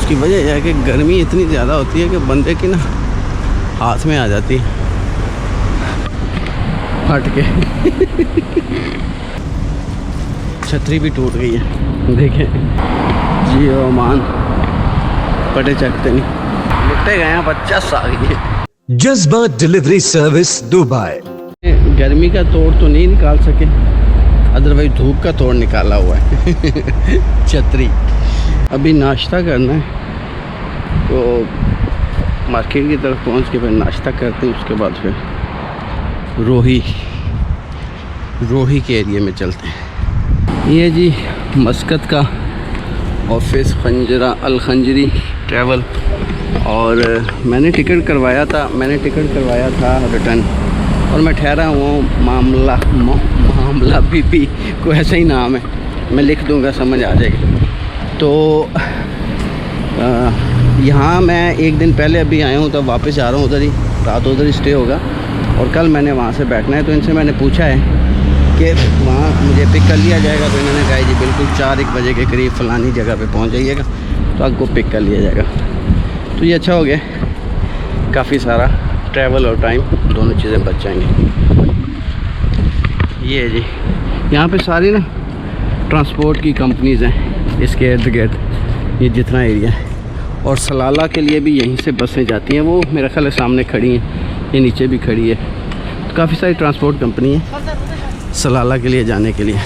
उसकी वजह यह है कि गर्मी इतनी ज़्यादा होती है कि बंदे की ना हाथ में आ जाती है फट के। छतरी भी टूट गई है, देखें जी ओमान पटे चकते नहीं लुटे गए हैं 50 आ गई है। जज्बा डिलीवरी सर्विस दुबई। गर्मी का तोड़ तो नहीं निकाल सके, अदरवाइज धूप का तोड़ निकाला हुआ है। छतरी अभी नाश्ता करना है तो मार्केट की तरफ पहुंच के फिर नाश्ता करते हैं, उसके बाद फिर रोही के एरिया में चलते हैं। ये जी मस्कत का ऑफिस अल खंजरी ट्रैवल, और मैंने टिकट करवाया था रिटर्न, और मैं ठहरा हुआ मामला बीपी को ऐसा ही नाम है, मैं लिख दूंगा समझ आ जाएगी। तो यहाँ मैं एक दिन पहले अभी आया हूँ, तब वापस जा रहा हूँ उधर ही, रात उधर ही स्टे होगा, और कल मैंने वहाँ से बैठना है। तो इनसे मैंने पूछा है कि वहाँ मुझे पिक कर लिया जाएगा, तो इन्होंने कहा जी बिल्कुल 4-1 बजे के करीब फ़लानी जगह पे पहुँच जाइएगा, तो आपको पिक कर लिया जाएगा। तो ये अच्छा हो गया, काफ़ी सारा ट्रैवल और टाइम दोनों चीज़ें बच जाएंगी। ये है जी, यहाँ पे सारी ना ट्रांसपोर्ट की कंपनीज़ हैं इसके इर्द गिर्द, ये जितना एरिया है। और सलाला के लिए भी यहीं से बसें जाती हैं, वो मेरा ख्याल है सामने खड़ी हैं, ये नीचे भी खड़ी है। तो काफ़ी सारी ट्रांसपोर्ट कंपनी है सलाला के लिए जाने के लिए।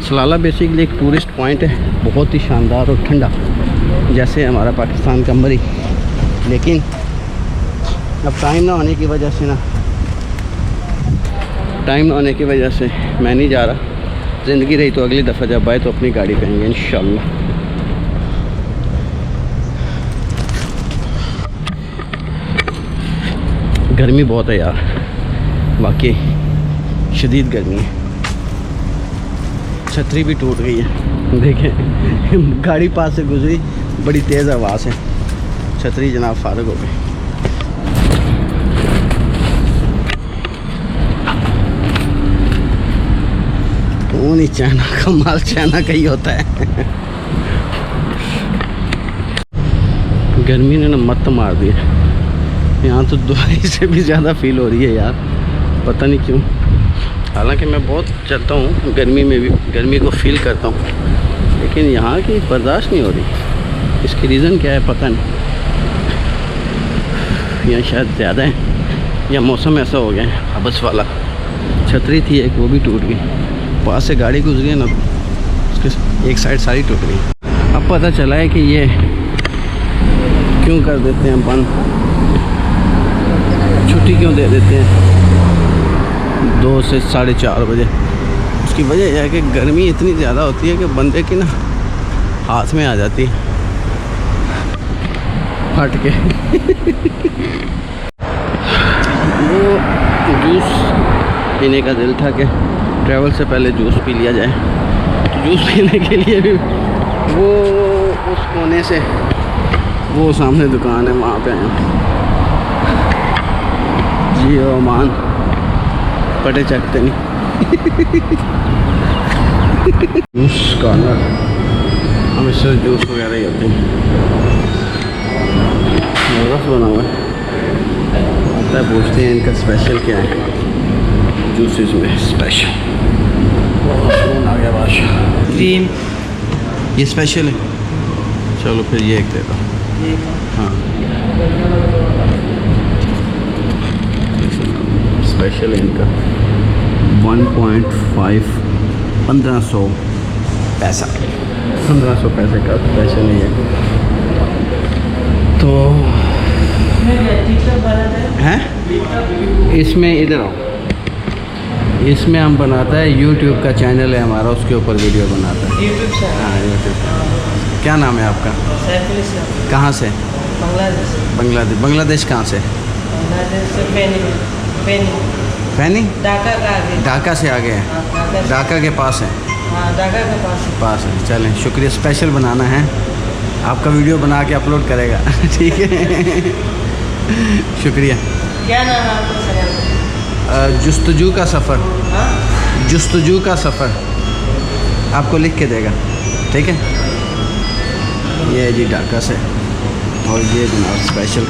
सलाला बेसिकली एक टूरिस्ट पॉइंट है, बहुत ही शानदार और ठंडा, जैसे हमारा पाकिस्तान का मरी। लेकिन अब टाइम ना होने की वजह से मैं नहीं जा रहा। ज़िंदगी रही तो अगली दफ़ा जब आए तो अपनी गाड़ी पे आएंगे इंशाल्लाह। गर्मी बहुत है यार, वाकई शदीद गर्मी है। छतरी भी टूट गई है, देखें गाड़ी पास से गुजरी, बड़ी तेज़ आवाज़ है, छतरी जनाब फारग हो गई। तो नहीं चाइना का माल चाइना का ही होता है। गर्मी ने ना मत मार दी है, यहाँ तो दुबई से भी ज़्यादा फील हो रही है यार, पता नहीं क्यों। हालांकि मैं बहुत चलता हूँ गर्मी में भी, गर्मी को फील करता हूँ, लेकिन यहाँ की बर्दाश्त नहीं हो रही। इसकी रीज़न क्या है पता नहीं, यहाँ शायद ज़्यादा है या मौसम ऐसा हो गया है हबस वाला। छतरी थी एक, वो भी टूट गई, पास से गाड़ी गुजरी है ना, उसके एक साइड सारी टूट गई। अब पता चला है कि ये क्यों कर देते हैं बंद, छुट्टी क्यों दे देते हैं 2 से 4:30 बजे। उसकी वजह यह है कि गर्मी इतनी ज़्यादा होती है कि बंदे की ना हाथ में आ जाती है फट के। वो जूस पीने का दिल था कि ट्रैवल से पहले जूस पी लिया जाए, तो जूस पीने के लिए भी वो उस कोने से, वो सामने दुकान है वहाँ पे आए जी ओमान पटे चकते नहीं। जूस कॉर्नर, हमेशा जूस वगैरह ही होते हैं, जबरदस्त बना हुआ है। आता है पूछते हैं इनका स्पेशल क्या है जूसेस में। स्पेशल आ गया बादशाह क्रीम, ये स्पेशल है। चलो फिर ये एक देता हूँ। हाँ स्पेशल है इनका 1.5 1500 पैसा, 1500 पैसे का स्पेशल ही है। तो हैं इसमें, इधर आओ, इसमें हम बनाता है, यूट्यूब का चैनल है हमारा, उसके ऊपर वीडियो बनाता है। हाँ यूट्यूब। क्या नाम है आपका? कहाँ से? बांग्लादेश। बांग्लादेश कहाँ से? फैनी। ढाका से आगे है, ढाका के पास है। ढाका के पास है। चलें, शुक्रिया। स्पेशल बनाना है, आपका वीडियो बना के अपलोड करेगा। ठीक है शुक्रिया। क्या नाम है आपका? जुस्तजू का सफ़र। जुस्तजू का सफ़र आपको लिख के देगा, ठीक है। ये है जी ढाका से, और ये जनाब स्पेशल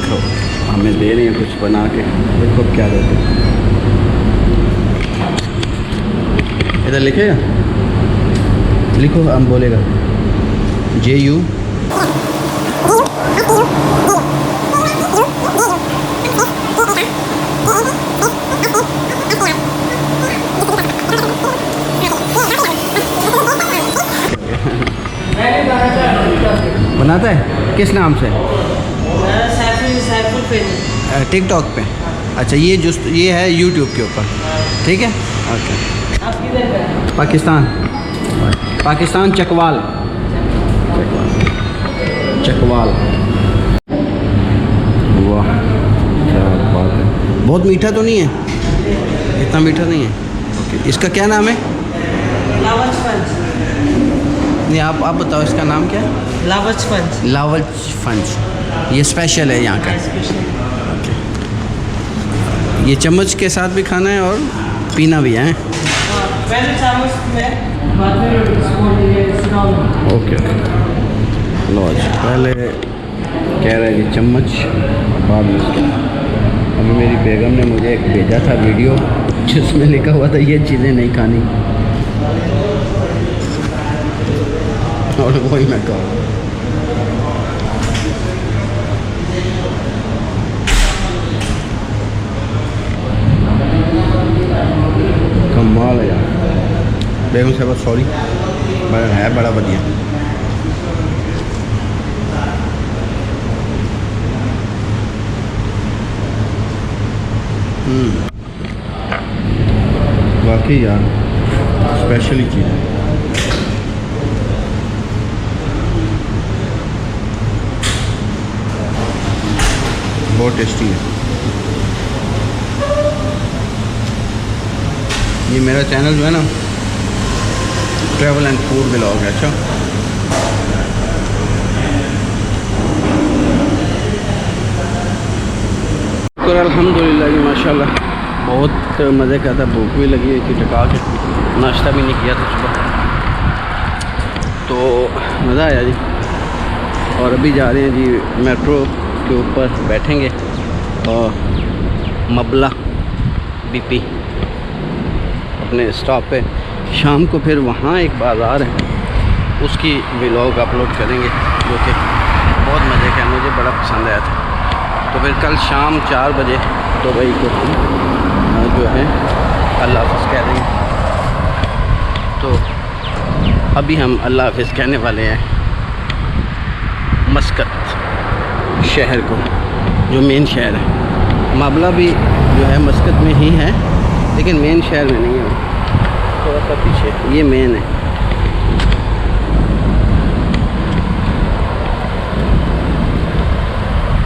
हमें दे रही हैं कुछ बना के। देखो क्या देते हैं, इधर लिखेगा, लिखो, हम बोलेगा JU बनाता है किस नाम से? सैफुल पे टिकटॉक पे। अच्छा, ये है यूट्यूब के ऊपर, ठीक है, ओके। आप किधर का? पाकिस्तान चकवाल। चकवाल, वाह क्या बात है। बहुत मीठा तो नहीं है, इतना मीठा नहीं है, ओके। इसका क्या नाम है? लावज फंस। नहीं, आप बताओ इसका नाम क्या है? लावज फंस। लावज फंस, ये स्पेशल है यहाँ का। ओके, ये चम्मच के साथ भी खाना है और पीना भी है। पहले चम्मच में, बाद में स्पून। ओके, लो जी, पहले कह रहे हैं चम्मच, बाद में इसके। अभी मेरी बेगम ने मुझे एक भेजा था वीडियो जिसमें लिखा हुआ था ये चीज़ें नहीं खानी, और वही मैं कहूँ। कमाल है यार, बेगम साहब सॉरी, बड़ा है, बड़ा बढ़िया। वाकई यार स्पेशल ही चीज़ है। बहुत टेस्टी है। ये मेरा चैनल जो है ना, ट्रैवल एंड फूड ब्लॉग है। अच्छा, शुक्र अल्हम्दुलिल्लाह जी, माशाल्लाह बहुत मज़े का था। भूख भी लगी हुई थी, टका के नाश्ता भी नहीं किया था सुबह, तो मज़ा आया जी। और अभी जा रहे हैं जी मेट्रो के ऊपर, बैठेंगे और मबला BP अपने स्टॉप पे। शाम को फिर वहाँ एक बाज़ार है, उसकी व्लॉग अपलोड करेंगे, जो कि बहुत मज़े का है, मुझे बड़ा पसंद आया था। तो फिर कल शाम 4 बजे दुबई को हम जो है अल्लाह हाफ़िज़ कह देंगे। तो अभी हम अल्लाह हाफ़िज़ कहने वाले हैं मस्कत शहर को, जो मेन शहर है। मामला भी जो है मस्कत में ही है, लेकिन मेन शहर में नहीं है, थोड़ा सा पीछे, ये मेन है।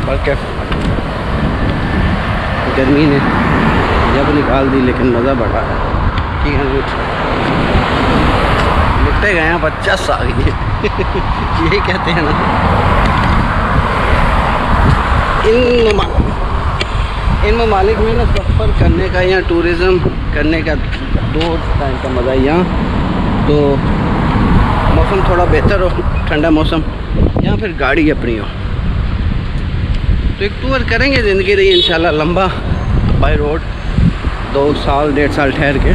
बल्कि गर्मी ने जब निकाल दी, लेकिन मज़ा बड़ा है। ठीक है, निकटे गए हैं 50 साल ये यही कहते हैं ना। इन ममालिक में ना सफ़र करने का या टूरिज़म करने का 2 टाइम का मज़ा है। यहाँ तो मौसम थोड़ा बेहतर हो, ठंडा मौसम, या फिर गाड़ी अपनी हो। तो एक टूर करेंगे, ज़िंदगी रही इंशाल्लाह लंबा, बाय रोड 2 साल 1.5 साल ठहर के,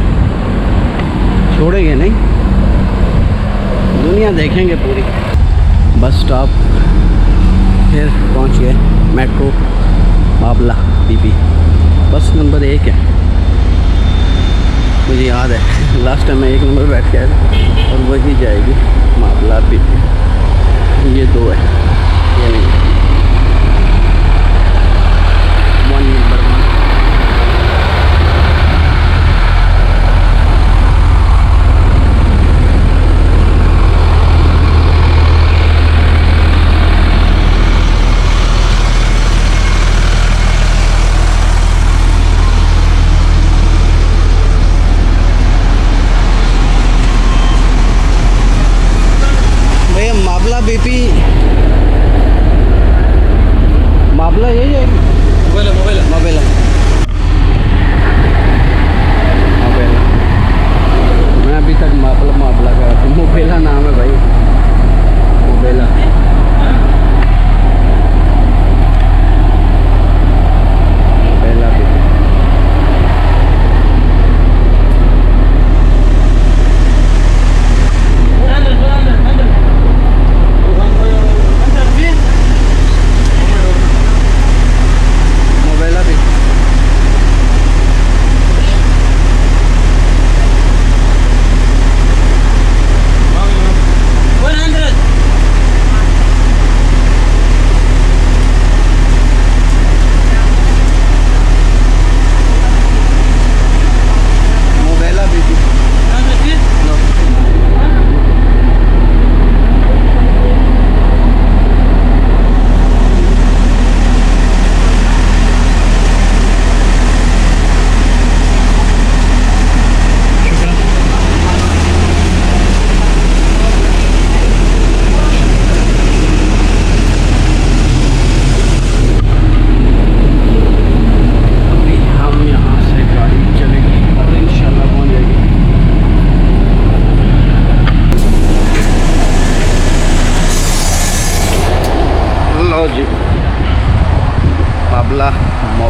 छोड़ेंगे नहीं, दुनिया देखेंगे पूरी। बस स्टॉप, फिर पहुंच गए मेट्रो माबला BP, बस नंबर 1 है। मुझे याद है लास्ट टाइम मैं 1 नंबर बैठ के आया था, और वही जाएगी माबला BP। ये 2 है, ये नहीं, 1 नंबर 1। भैया माबला BP, माबला यही है, मोबाइल मैं अभी तक माबला कह रहा था। मोबेला नाम है भाई, मोबेला।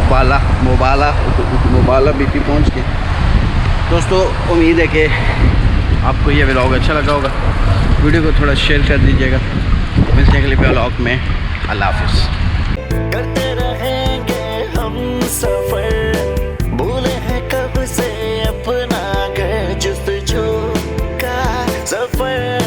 मोबाला बीपी पहुंच के। दोस्तों उम्मीद है कि आपको ये व्लॉग अच्छा लगा होगा। वीडियो को थोड़ा शेयर कर दीजिएगा। मिलते हैं अगले व्लॉग में। अल्लाह हाफिज़। करते रहेंगे हम सफर, भूले हैं कब से अपना घर, जुस्तजू का सफर।